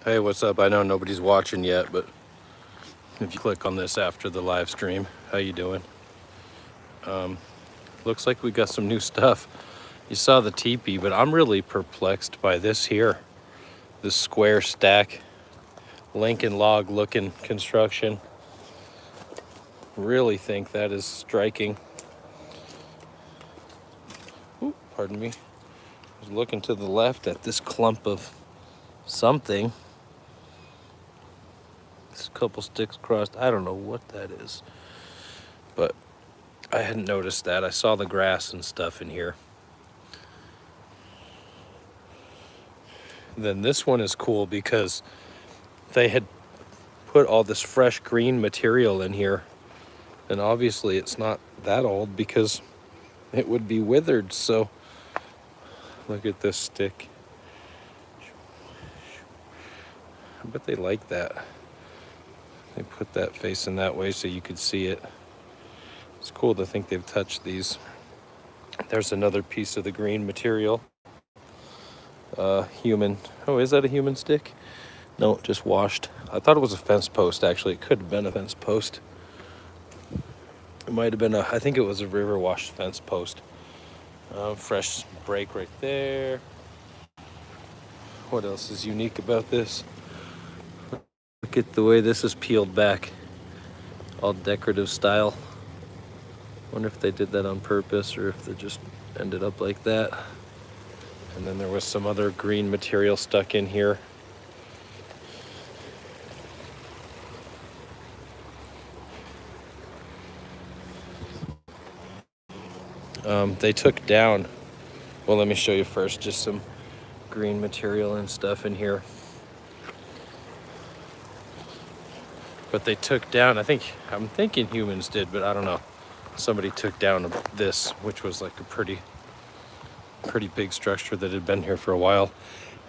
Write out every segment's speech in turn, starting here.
Hey, what's up? I know nobody's watching yet, but if you click on this after the live stream, how you doing? Looks like we got some new stuff. You saw the teepee, but I'm really perplexed by this here. This square stack, Lincoln log looking construction. Really think that is striking. Ooh, pardon me. I was looking to the left at this clump of something. There's a couple sticks crossed. I don't know what that is, but I hadn't noticed that. I saw the grass and stuff in here. Then this one is cool because they had put all this fresh green material in here, and obviously it's not that old because it would be withered. So look at this stick. I bet they like that. They put that facing that way so you could see it. It's cool to think they've touched these. There's another piece of the green material. Human. Oh, is that a human stick? No, just washed. I thought it was a fence post, actually. It could have been a fence post. It might have been I think it was a river washed fence post. Fresh break right there. What else is unique about this? Look at the way this is peeled back. All decorative style. Wonder if they did that on purpose or if they just ended up like that. And then there was some other green material stuck in here. They took down, well, let me show you first, just some green material and stuff in here. But they took down, I'm thinking humans did, but I don't know. Somebody took down this, which was like a pretty big structure that had been here for a while.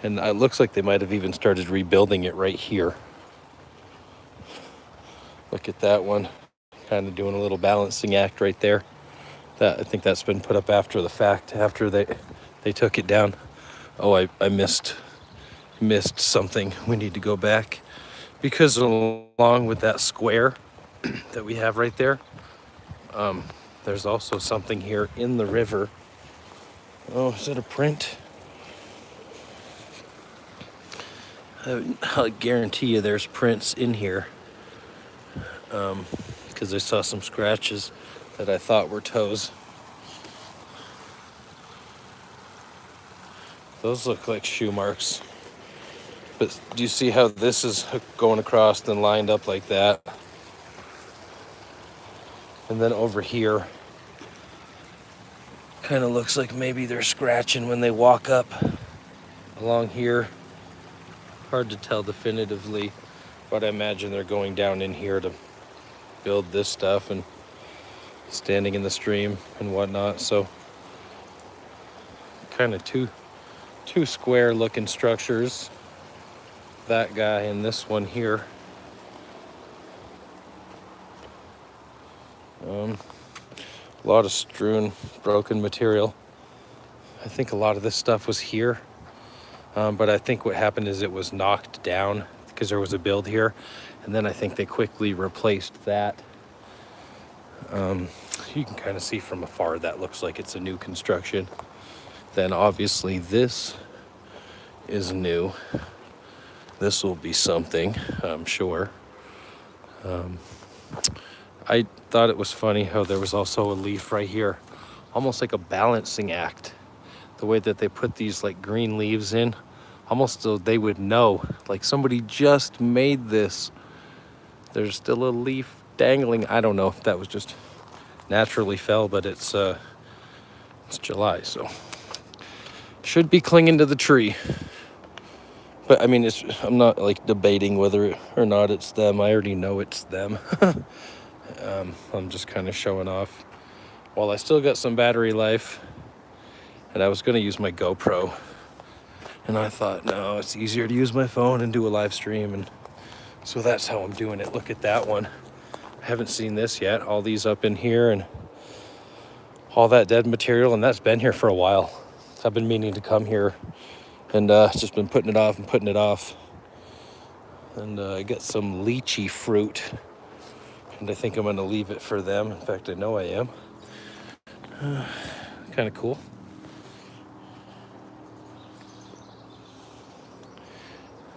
And it looks like they might have even started rebuilding it right here. Look at that one, kind of doing a little balancing act right there. I think that's been put up after the fact, after they took it down. Oh, I missed something. We need to go back because along with that square that we have right there, there's also something here in the river. Oh, is it a print? I'll guarantee you there's prints in here, because I saw some scratches that I thought were toes. Those look like shoe marks. But do you see how this is going across and lined up like that? And then over here, kind of looks like maybe they're scratching when they walk up along here. Hard to tell definitively, but I imagine they're going down in here to build this stuff and standing in the stream and whatnot. So kind of two square looking structures, that guy and this one here. A lot of strewn broken material. I think a lot of this stuff was here, but I think what happened is it was knocked down because there was a build here, and then I think they quickly replaced that. You can kind of see from afar that looks like it's a new construction. Then obviously this is new. This will be something, I'm sure. I thought it was funny how there was also a leaf right here, almost like a balancing act. The way that they put these like green leaves in, almost so they would know, like somebody just made this. There's still a leaf dangling. I don't know if that was just naturally fell, but it's July, so should be clinging to the tree. But I mean, I'm not like debating whether or not it's them. I already know it's them. I'm just kind of showing off. Well, I still got some battery life, and I was going to use my GoPro, and I thought, no, it's easier to use my phone and do a live stream, and so that's how I'm doing it. Look at that one. I haven't seen this yet. All these up in here and all that dead material, and that's been here for a while. I've been meaning to come here and just been putting it off and putting it off. And I got some lychee fruit, and I think I'm gonna leave it for them. In fact, I know I am. Kind of cool.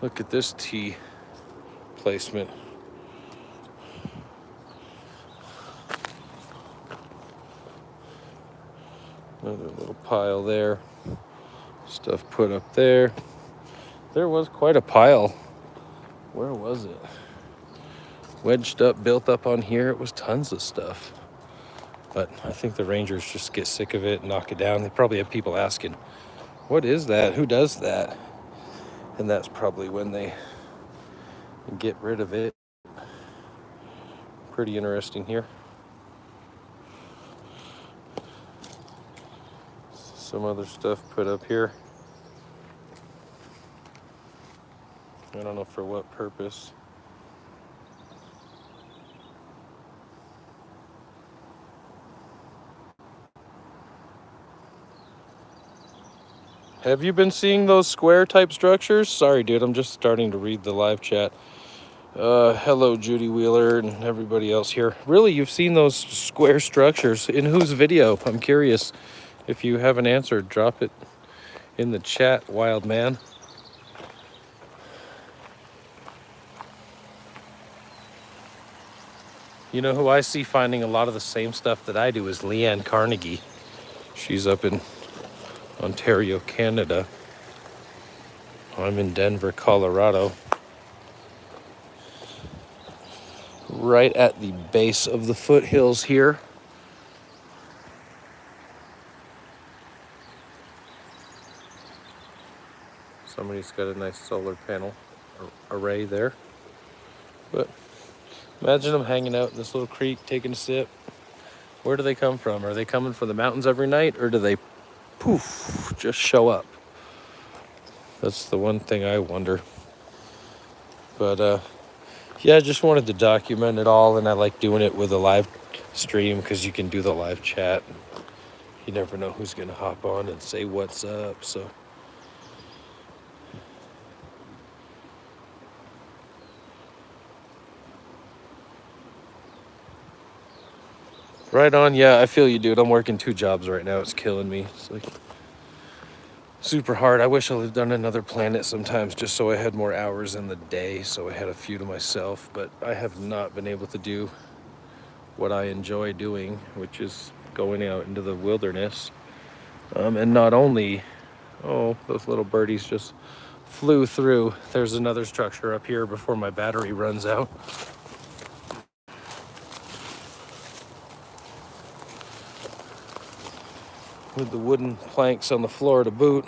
Look at this tea placement. Another little pile there. Stuff put up there. There was quite a pile. Where was it? Wedged up, built up on here. It was tons of stuff. But I think the Rangers just get sick of it and knock it down. They probably have people asking, what is that? Who does that? And that's probably when they get rid of it. Pretty interesting here. Some other stuff put up here. I don't know for what purpose. Have you been seeing those square type structures? Sorry, dude, I'm just starting to read the live chat. Hello, Judy Wheeler and everybody else here. Really, you've seen those square structures. In whose video? I'm curious. If you have an answer, drop it in the chat, wild man. You know who I see finding a lot of the same stuff that I do is Leanne Carnegie. She's up in Ontario, Canada. I'm in Denver, Colorado. Right at the base of the foothills here. Somebody's got a nice solar panel array there. But imagine them hanging out in this little creek, taking a sip. Where do they come from? Are they coming from the mountains every night, or do they poof, just show up? That's the one thing I wonder. But yeah, I just wanted to document it all, and I like doing it with a live stream because you can do the live chat. You never know who's gonna hop on and say what's up, so. Right on, yeah, I feel you, dude. I'm working 2 jobs right now. It's killing me. It's like super hard. I wish I lived on another planet sometimes just so I had more hours in the day, so I had a few to myself, but I have not been able to do what I enjoy doing, which is going out into the wilderness. And not only, oh, those little birdies just flew through. There's another structure up here before my battery runs out. With the wooden planks on the floor to boot.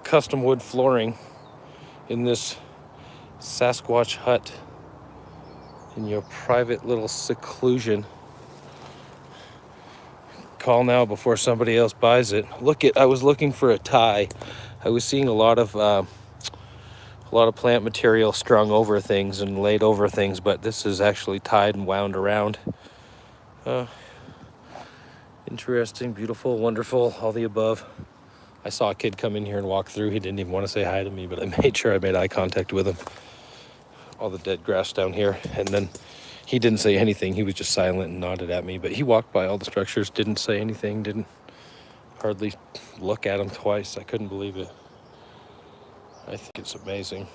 Custom wood flooring in this Sasquatch hut in your private little seclusion. Call now before somebody else buys it. I was looking for a tie. I was seeing a lot of plant material strung over things and laid over things, but this is actually tied and wound around. Interesting, beautiful, wonderful, all the above. I saw a kid come in here and walk through. He didn't even want to say hi to me, but I made sure I made eye contact with him. All the dead grass down here. And then he didn't say anything. He was just silent and nodded at me. But he walked by all the structures, didn't say anything, didn't hardly look at them twice. I couldn't believe it. I think it's amazing.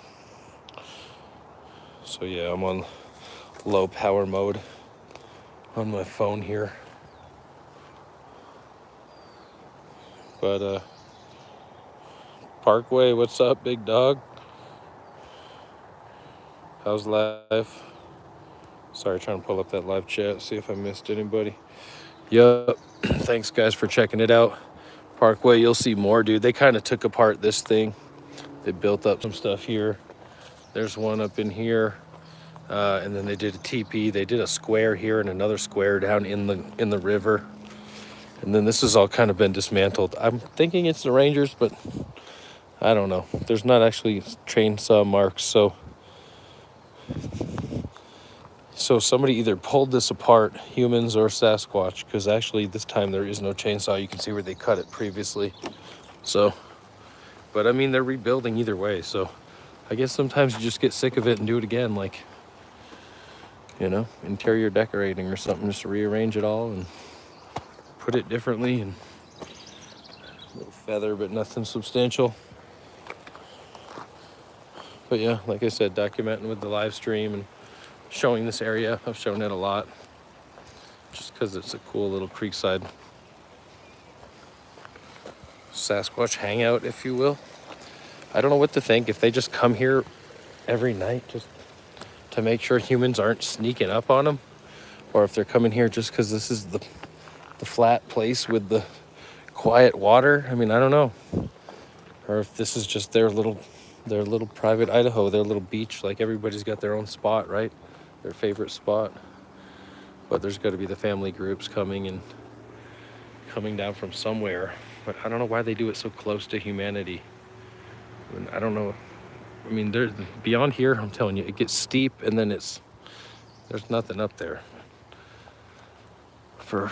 So yeah, I'm on low power mode on my phone here. But Parkway, what's up, big dog? How's life? Sorry, trying to pull up that live chat, see if I missed anybody. Yup, thanks guys for checking it out. Parkway, you'll see more, dude. They kind of took apart this thing. They built up some stuff here. There's one up in here. And then they did a teepee. They did a square here and another square down in the river. And then this has all kind of been dismantled. I'm thinking it's the Rangers, but I don't know. There's not actually chainsaw marks, so somebody either pulled this apart, humans or Sasquatch, because actually this time there is no chainsaw. You can see where they cut it previously. So, but I mean, they're rebuilding either way, so I guess sometimes you just get sick of it and do it again, like, you know, interior decorating or something, just to rearrange it all and put it differently, and a little feather, but nothing substantial. But yeah, like I said, documenting with the live stream and showing this area. I've shown it a lot just because it's a cool little creekside Sasquatch hangout, if you will. I don't know what to think, if they just come here every night just to make sure humans aren't sneaking up on them, or if they're coming here just because this is the flat place with the quiet water. I mean, I don't know. Or if this is just their little private Idaho, their little beach. Like, everybody's got their own spot, right? Their favorite spot. But there's got to be the family groups coming down from somewhere. But I don't know why they do it so close to humanity. I don't know. I mean, there's beyond here, I'm telling you, it gets steep, and then there's nothing up there for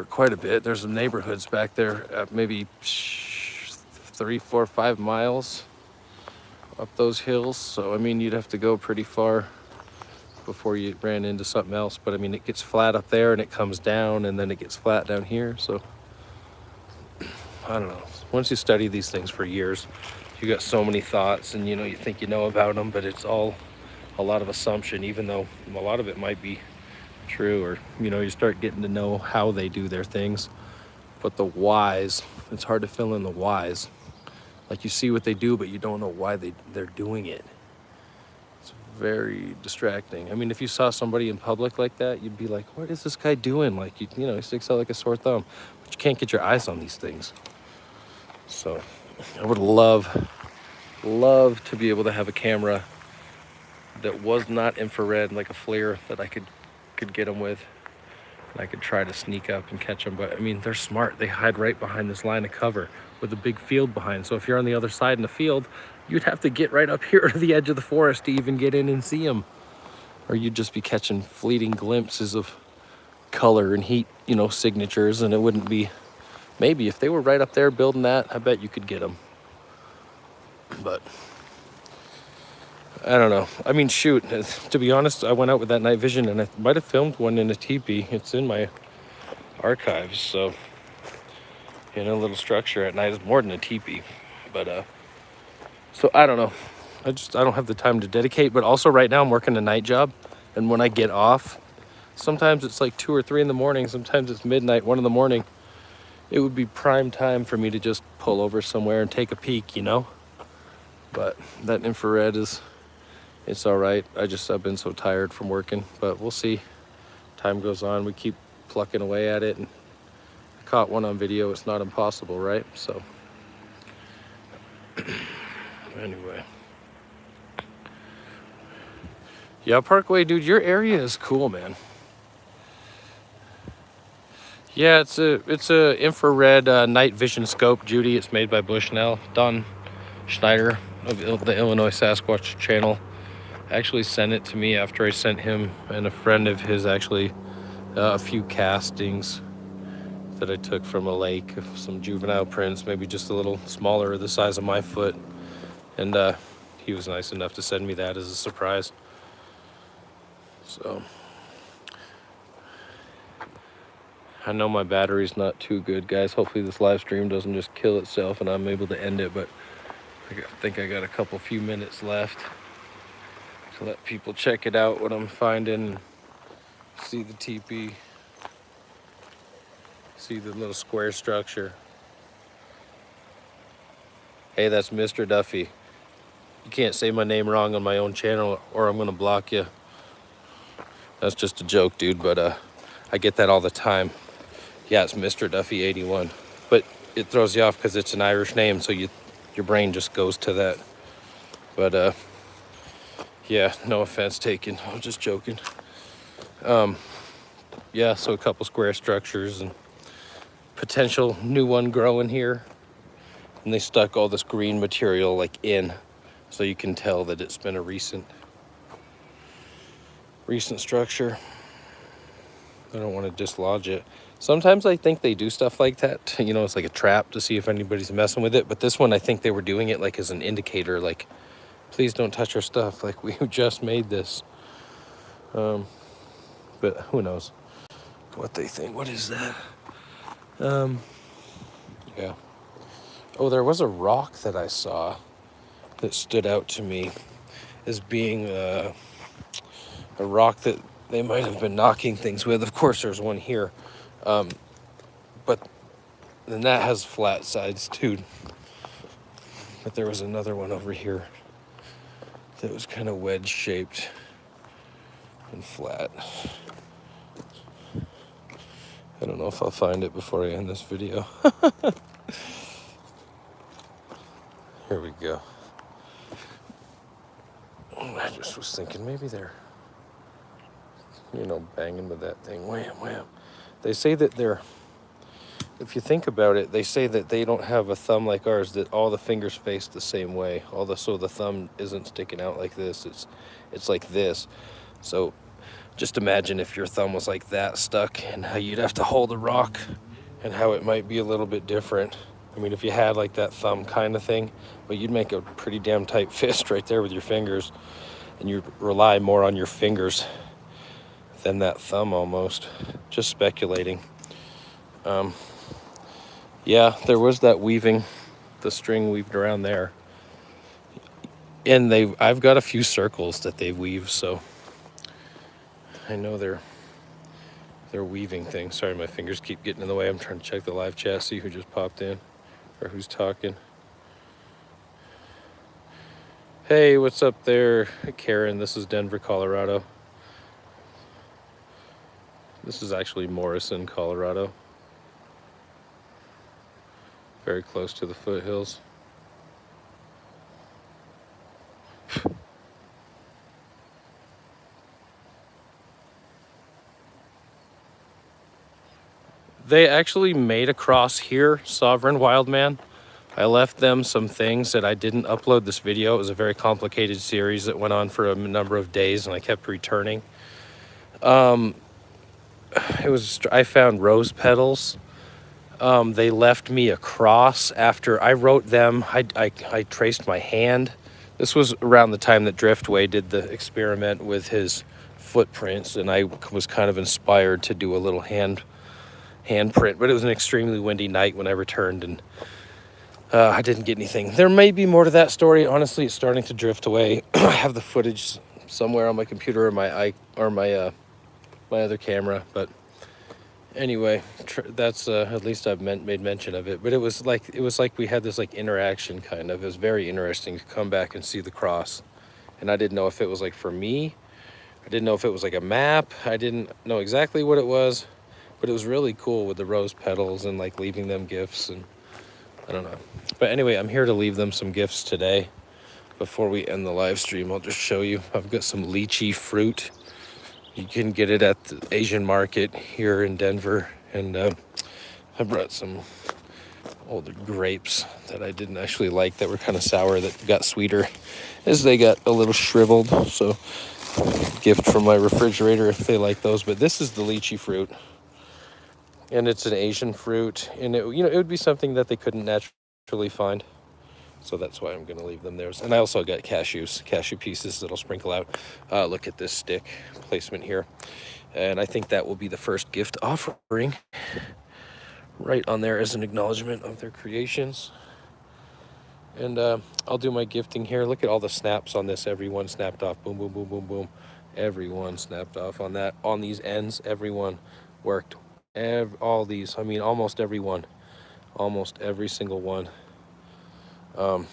quite a bit. There's some neighborhoods back there, maybe 3, 4, 5 miles up those hills. So I mean, you'd have to go pretty far before you ran into something else. But I mean, it gets flat up there and it comes down, and then it gets flat down here. So I don't know. Once you study these things for years, you got so many thoughts, and you know, you think you know about them, but it's all a lot of assumption, even though a lot of it might be true. Or, you know, you start getting to know how they do their things, but the whys, it's hard to fill in the whys. Like, you see what they do, but you don't know why they're doing it. It's very distracting. I mean, if you saw somebody in public like that, you'd be like, what is this guy doing? Like, you know, he sticks out like a sore thumb, but you can't get your eyes on these things. So I would love to be able to have a camera that was not infrared, like a FLIR, that I could get them with. And I could try to sneak up and catch them. But I mean, they're smart. They hide right behind this line of cover with a big field behind. So if you're on the other side in the field, you'd have to get right up here to the edge of the forest to even get in and see them. Or you'd just be catching fleeting glimpses of color and heat, you know, signatures, and it wouldn't be... Maybe if they were right up there building that, I bet you could get them. But I don't know. I mean, shoot, to be honest, I went out with that night vision, and I might have filmed one in a teepee. It's in my archives, so in a little structure at night is more than a teepee. But so I don't know. I don't have the time to dedicate. But also right now I'm working a night job, and when I get off, sometimes it's like 2 or 3 in the morning. Sometimes it's midnight, 1 in the morning. It would be prime time for me to just pull over somewhere and take a peek, you know? But that infrared it's all right. I've been so tired from working, but we'll see. Time goes on, we keep plucking away at it, and I caught one on video. It's not impossible, right? So anyway. Yeah, Parkway, dude, your area is cool, man. Yeah, it's a infrared night vision scope, Judy. It's made by Bushnell. Don Schneider of the Illinois Sasquatch channel actually sent it to me after I sent him and a friend of his actually a few castings that I took from a lake of some juvenile prints, maybe just a little smaller, the size of my foot. And he was nice enough to send me that as a surprise. So I know my battery's not too good, guys. Hopefully this live stream doesn't just kill itself and I'm able to end it, but I think I got a few minutes left to let people check it out, what I'm finding, see the teepee, see the little square structure. Hey, that's Mr. Duffy. You can't say my name wrong on my own channel or I'm gonna block you. That's just a joke, dude, but I get that all the time. Yeah, it's Mr. Duffy 81, but it throws you off because it's an Irish name, so your brain just goes to that. But yeah, no offense taken. I was just joking. Yeah, so a couple square structures and potential new one growing here, and they stuck all this green material like in, so you can tell that it's been a recent structure. I don't want to dislodge it. Sometimes I think they do stuff like that, you know, it's like a trap to see if anybody's messing with it. But this one, I think they were doing it like as an indicator, like Please don't touch our stuff. Like, we just made this. But who knows what they think. What is that? Yeah. Oh, there was a rock that I saw that stood out to me as being a rock that they might have been knocking things with. Of course, there's one here. But then that has flat sides too. But there was another one over here that was kind of wedge shaped and flat. I don't know if I'll find it before I end this video. Here we go. I just was thinking maybe they're, banging with that thing. Wham, wham. They say that they're, if you think about it, they say that they don't have a thumb like ours, that all the fingers face the same way. So the thumb isn't sticking out like this. It's like this. So just imagine if your thumb was like that stuck, and how you'd have to hold a rock, and how it might be a little bit different. I mean, if you had like that thumb kind of thing, but you'd make a pretty damn tight fist right there with your fingers, and you rely more on your fingers than that thumb almost. Just speculating. Yeah, there was that weaving, the string weaved around there. And I've got a few circles that they weave, so I know they're weaving things. Sorry, my fingers keep getting in the way. I'm trying to check the live chat, see who just popped in or who's talking. Hey, what's up there, Karen? This is Denver, Colorado. This is actually Morrison, Colorado. Very close to the foothills. They actually made a cross here, Sovereign Wildman. I left them some things that I didn't upload this video. It was a very complicated series that went on for a number of days, and I kept returning. I found rose petals. They left me a cross after I wrote them. I traced my hand. This was around the time that Driftway did the experiment with his footprints, and I was kind of inspired to do a little handprint, but it was an extremely windy night when I returned, and I didn't get anything. There may be more to that story. Honestly, it's starting to drift away. I have the footage somewhere on my computer or my other camera, but anyway, that's at least I've made mention of it. But it was like we had this like interaction kind of. It was very interesting to come back and see the cross, and I didn't know if it was like for me. I didn't know if it was like a map. I didn't know exactly what it was, but it was really cool with the rose petals and like leaving them gifts, and I don't know. But anyway, I'm here to leave them some gifts today. Before we end the live stream, I'll just show you. I've got some lychee fruit. You can get it at the Asian market here in Denver. And I brought some older grapes that I didn't actually like, that were kind of sour, that got sweeter as they got a little shriveled. So gift from my refrigerator if they like those. But this is the lychee fruit. And it's an Asian fruit. And it would be something that they couldn't naturally find. So that's why I'm going to leave them there. And I also got cashew pieces that I'll sprinkle out. Look at this stick placement here. And I think that will be the first gift offering right on there as an acknowledgement of their creations. And I'll do my gifting here. Look at all the snaps on this. Everyone snapped off. Boom, boom, boom, boom, boom. Everyone snapped off on that. On these ends, everyone worked. All these. I mean, almost everyone. Almost every single one. Gotta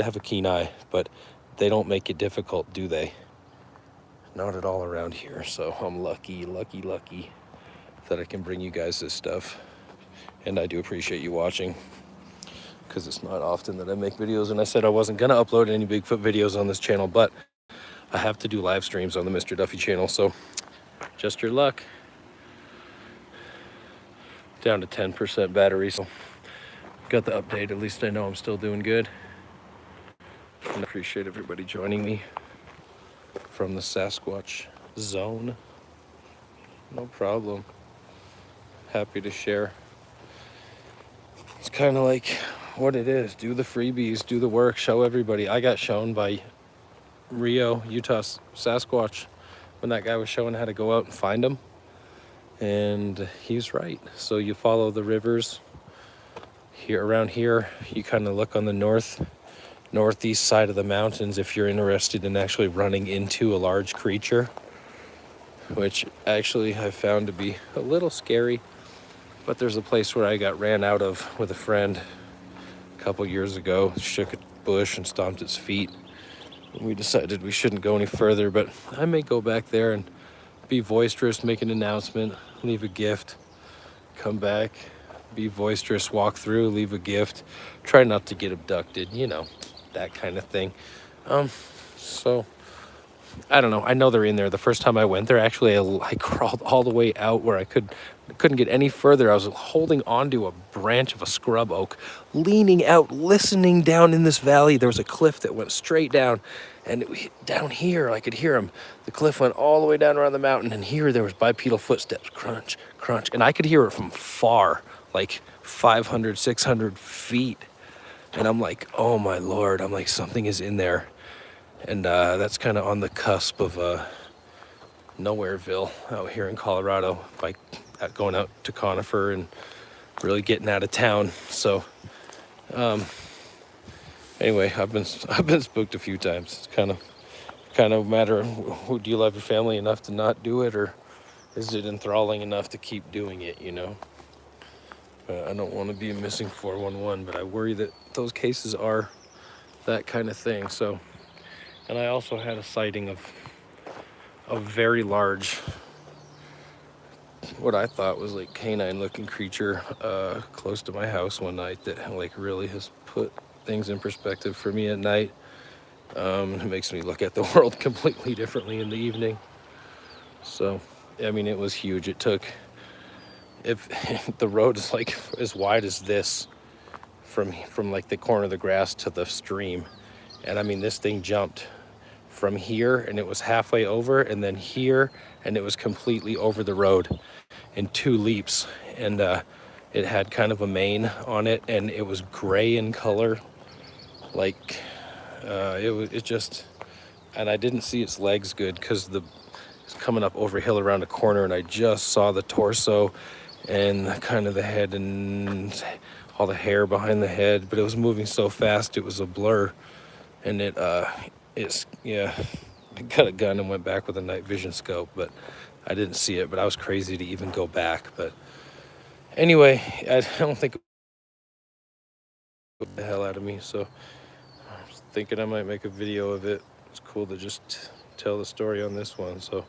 have a keen eye, but they don't make it difficult, do they? Not at all around here. So I'm lucky that I can bring you guys this stuff. And I do appreciate you watching, because it's not often that I make videos. And I said I wasn't gonna upload any Bigfoot videos on this channel, but I have to do live streams on the Mr. Duffy channel, so just your luck. Down to 10% battery, so got the update. At least I know I'm still doing good. And I appreciate everybody joining me from the Sasquatch zone. No problem. Happy to share. It's kind of like what it is. Do the freebies, do the work, show everybody. I got shown by Rio, Utah Sasquatch when that guy was showing how to go out and find them. And he's right. So you follow the rivers here around here. You kind of look on the northeast side of the mountains if you're interested in actually running into a large creature, which actually I found to be a little scary. But there's a place where I got ran out of with a friend a couple years ago, shook a bush and stomped its feet. And we decided we shouldn't go any further, but I may go back there and be boisterous, make an announcement, leave a gift, come back, be boisterous, walk through, leave a gift, try not to get abducted, you know, that kind of thing. So I don't know. I know they're in there. The first time I went there, actually, I crawled all the way out where I couldn't get any further. I was holding onto a branch of a scrub oak, leaning out, listening down in this valley. There was a cliff that went straight down, and down here, I could hear them. The cliff went all the way down around the mountain, and here there was bipedal footsteps, crunch, crunch, and I could hear it from far, like 500, 600 feet. And I'm like, oh my Lord, I'm like, something is in there. And that's kind of on the cusp of Nowhereville out here in Colorado, by going out to Conifer and really getting out of town. So anyway, I've been spooked a few times. It's kind of matter, who do you love your family enough to not do it, or is it enthralling enough to keep doing it, you know? I don't want to be a missing 411, but I worry that those cases are that kind of thing. So. And I also had a sighting of a very large, what I thought was like canine looking creature close to my house one night that like really has put things in perspective for me at night. It makes me look at the world completely differently in the evening. So, I mean, it was huge. It took, if the road is like as wide as this from like the corner of the grass to the stream. And I mean, this thing jumped from here and it was halfway over, and then here, and it was completely over the road in 2 leaps. And it had kind of a mane on it, and it was gray in color. Like it just, and I didn't see its legs good because it's coming up over a hill around a corner, and I just saw the torso and kind of the head and all the hair behind the head, but it was moving so fast it was a blur. And I got a gun and went back with a night vision scope, but I didn't see it. But I was crazy to even go back. But anyway, I don't think it put the hell out of me. So I was thinking I might make a video of it. It's cool to just tell the story on this one. So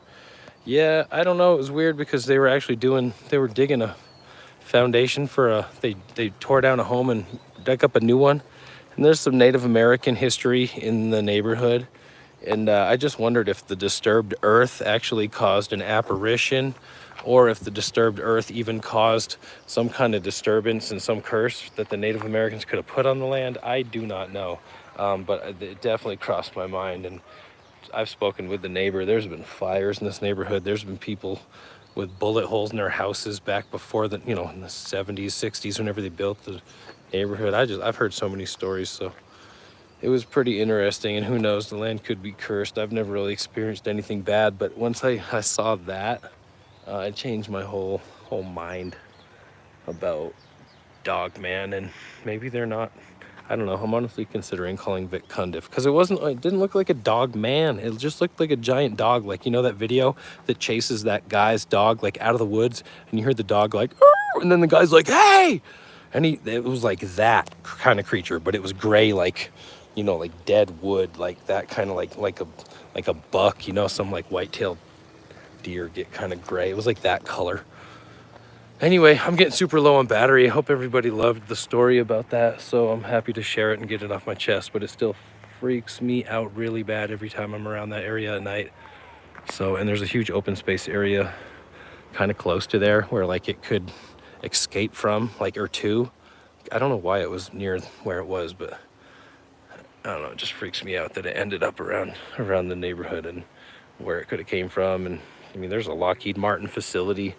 yeah, I don't know. It was weird because they were digging a foundation for they tore down a home and dug up a new one. And there's some Native American history in the neighborhood. And I just wondered if the disturbed earth actually caused an apparition, or if the disturbed earth even caused some kind of disturbance and some curse that the Native Americans could have put on the land. I do not know. But it definitely crossed my mind. And I've spoken with the neighbor. There's been fires in this neighborhood. There's been people with bullet holes in their houses back before the, in the 70s, 60s, whenever they built the neighborhood. I've heard so many stories, so it was pretty interesting. And who knows, the land could be cursed. I've never really experienced anything bad, but once I saw that, it changed my whole mind about Dogman. And maybe they're not, I don't know. I'm honestly considering calling Vic Cundiff, because it didn't look like a dog man. It just looked like a giant dog. Like, that video that chases that guy's dog like out of the woods, and you heard the dog like, "Arr!" And then the guy's like, "Hey!" And it was like that kind of creature, but it was gray, like, like dead wood, like that kind of like a buck, some like white-tailed deer get kind of gray. It was like that color. Anyway, I'm getting super low on battery. I hope everybody loved the story about that, so I'm happy to share it and get it off my chest, but it still freaks me out really bad every time I'm around that area at night. So, and there's a huge open space area kind of close to there where like it could escape from, like, or two. I don't know why it was near where it was, but I don't know, it just freaks me out that it ended up around the neighborhood and where it could have came from. And I mean, there's a Lockheed Martin facility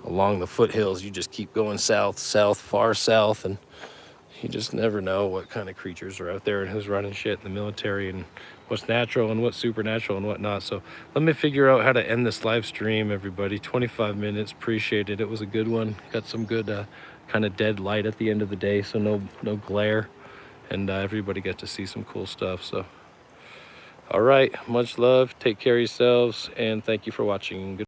along the foothills. You just keep going south, far south, and You just never know what kind of creatures are out there and who's running shit in the military and what's natural and what's supernatural and whatnot. So let me figure out how to end this live stream, everybody. 25 minutes, appreciate it. It was a good one. Got some good kind of dead light at the end of the day, so no glare, and everybody got to see some cool stuff. So all right, much love, take care of yourselves, and thank you for watching. Good